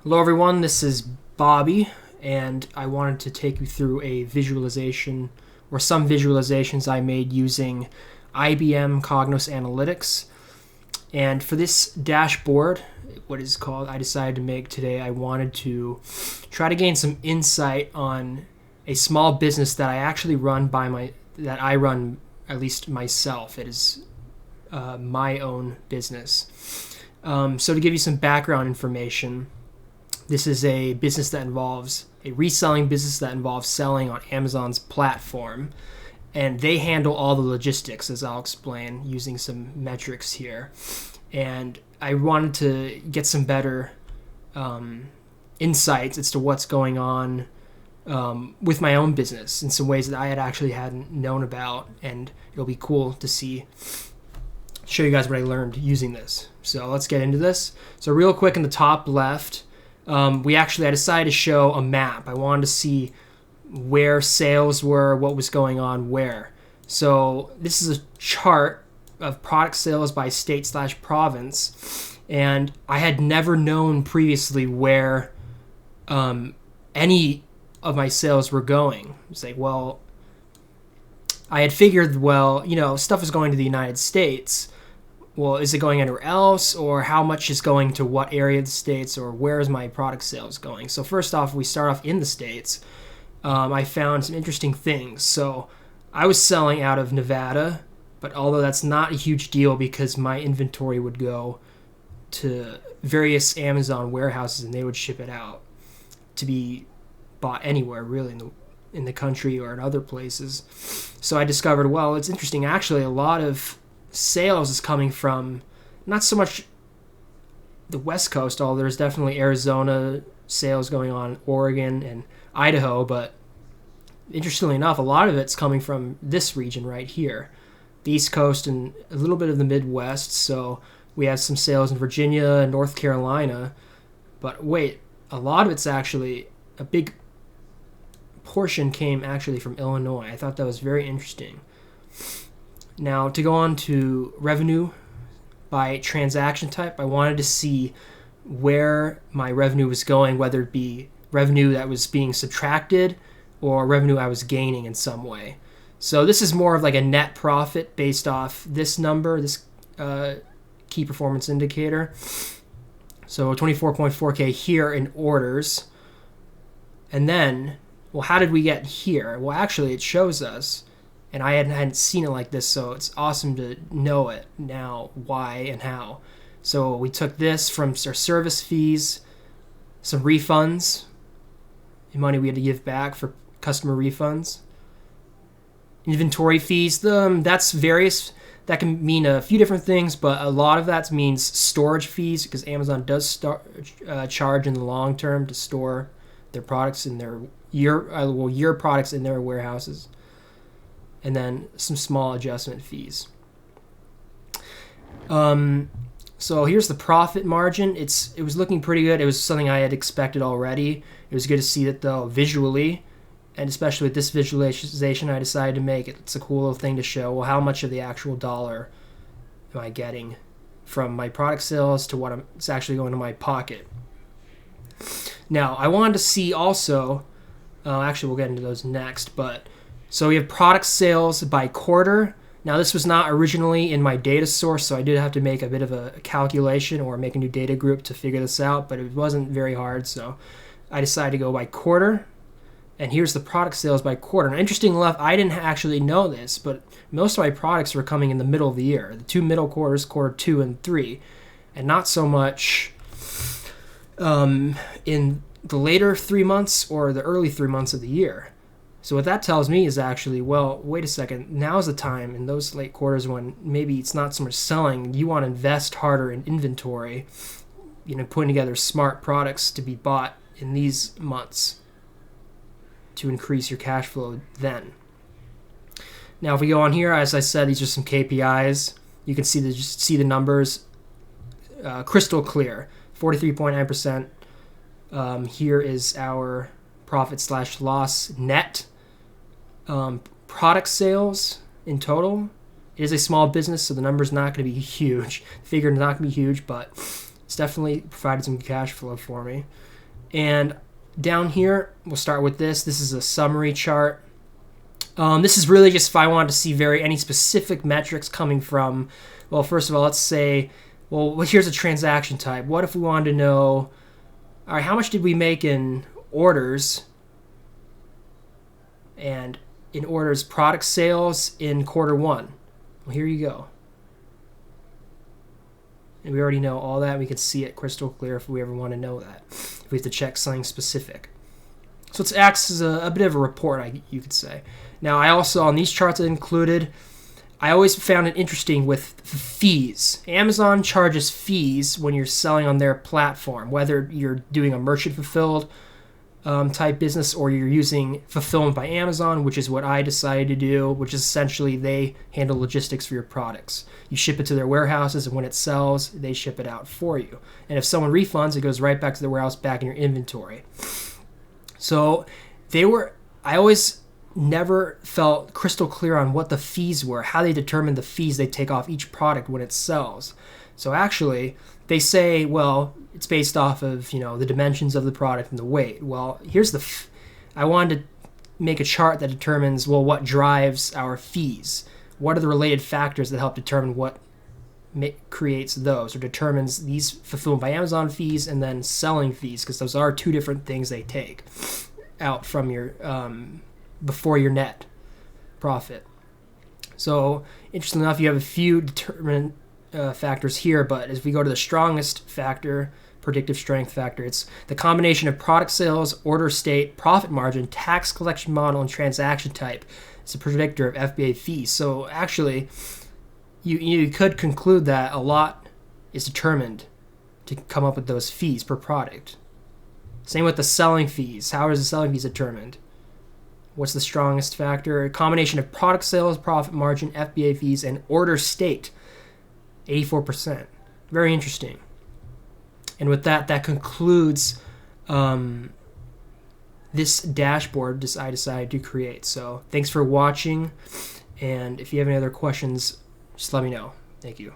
Hello everyone, this is Bobby, and I wanted to take you through a visualization, or some visualizations I made using IBM Cognos Analytics. And for this dashboard, I decided to make today, I wanted to try to gain some insight on a small business that I actually that I run at least myself. It is my own business. So to give you some background information, this is a reselling business that involves selling on Amazon's platform, and they handle all the logistics, as I'll explain using some metrics here. And I wanted to get some better insights as to what's going on with my own business in some ways that I hadn't known about, and it'll be cool to show you guys what I learned using this. So let's get into this. So real quick, in the top left, I decided to show a map. I wanted to see where sales were, what was going on where. So this is a chart of product sales by state/province, and I had never known previously where any of my sales were going. It's like, well, I had figured, stuff is going to the United States. Well, is it going anywhere else, or how much is going to what area of the States, or where is my product sales going? So first off, we start off in the States. I found some interesting things. So I was selling out of Nevada, but although that's not a huge deal because my inventory would go to various Amazon warehouses and they would ship it out to be bought anywhere really in the country or in other places. So I discovered, well, it's interesting. Actually, a lot of sales is coming from not so much the West Coast, although there's definitely Arizona sales going on, Oregon and Idaho, but interestingly enough, a lot of it's coming from this region right here, the East Coast and a little bit of the Midwest. So we have some sales in Virginia and North Carolina, but wait, a lot of it's actually, a big portion came actually from Illinois. I thought that was very interesting. Now, to go on to revenue by transaction type, I wanted to see where my revenue was going, whether it be revenue that was being subtracted or revenue I was gaining in some way. So this is more of like a net profit based off this number, this key performance indicator. So 24.4K here in orders. And then, well, how did we get here? Well, actually, it shows us, and I hadn't seen it like this, so it's awesome to know it now, why and how. So we took this from our service fees, some refunds, money we had to give back for customer refunds, inventory fees. That's various. That can mean a few different things, but a lot of that means storage fees, because Amazon does charge in the long term to store their products in their year products in their warehouses. And then some small adjustment fees. So here's the profit margin. It was looking pretty good. It was something I had expected already. It was good to see that, though, visually, and especially with this visualization I decided to make. It's a cool little thing to show, well, how much of the actual dollar am I getting from my product sales to what it's actually going to my pocket. Now, I wanted to see also, actually we'll get into those next, but so we have product sales by quarter. Now, this was not originally in my data source, so I did have to make a bit of a calculation or make a new data group to figure this out, but it wasn't very hard, so I decided to go by quarter. And here's the product sales by quarter. Now, interesting enough, I didn't actually know this, but most of my products were coming in the middle of the year, the two middle quarters, quarter 2 and 3, and not so much in the later 3 months or the early 3 months of the year. So what that tells me is actually, well, wait a second, now's the time in those late quarters when maybe it's not so much selling, you want to invest harder in inventory, putting together smart products to be bought in these months to increase your cash flow then. Now, if we go on here, as I said, these are some KPIs. You can see the numbers crystal clear, 43.9%. Here is our profit/loss net. Product sales in total. It is a small business, so the number's not going to be huge. Figured not going to be huge, but It's definitely provided some cash flow for me. And down here, we'll start with this. This is a summary chart. This is really just if I wanted to see any specific metrics coming from, well, first of all, let's say, well, here's a transaction type. What if we wanted to know, all right, how much did we make in orders? And in orders, product sales in quarter one. Well, here you go. And we already know all that. We can see it crystal clear if we ever want to know that. If we have to check something specific. So it acts as a bit of a report, you could say. Now, I also, on these charts I included, I always found it interesting with fees. Amazon charges fees when you're selling on their platform, whether you're doing a merchant-fulfilled type business or you're using fulfillment by Amazon, which is what I decided to do, which is essentially they handle logistics for your products. You ship it to their warehouses, and when it sells, they ship it out for you. And if someone refunds, it goes right back to the warehouse, back in your inventory. So I always never felt crystal clear on what the fees were, how they determine the fees they take off each product when it sells. So actually, they say, well, it's based off of, the dimensions of the product and the weight. Well, I wanted to make a chart that determines, well, what drives our fees? What are the related factors that help determine what creates those or determines these fulfillment by Amazon fees and then selling fees? Because those are two different things they take out from your before your net profit. So interestingly enough, you have a few determinant factors here, but as we go to the strongest factor, predictive strength factor, it's the combination of product sales, order state, profit margin, tax collection model, and transaction type. It's a predictor of FBA fees. So actually, you could conclude that a lot is determined to come up with those fees per product. Same with the selling fees. How is the selling fees determined? What's the strongest factor? A combination of product sales, profit margin, FBA fees, and order state. 84%. Very interesting. And with that concludes this dashboard I decided to create. So thanks for watching. And if you have any other questions, just let me know. Thank you.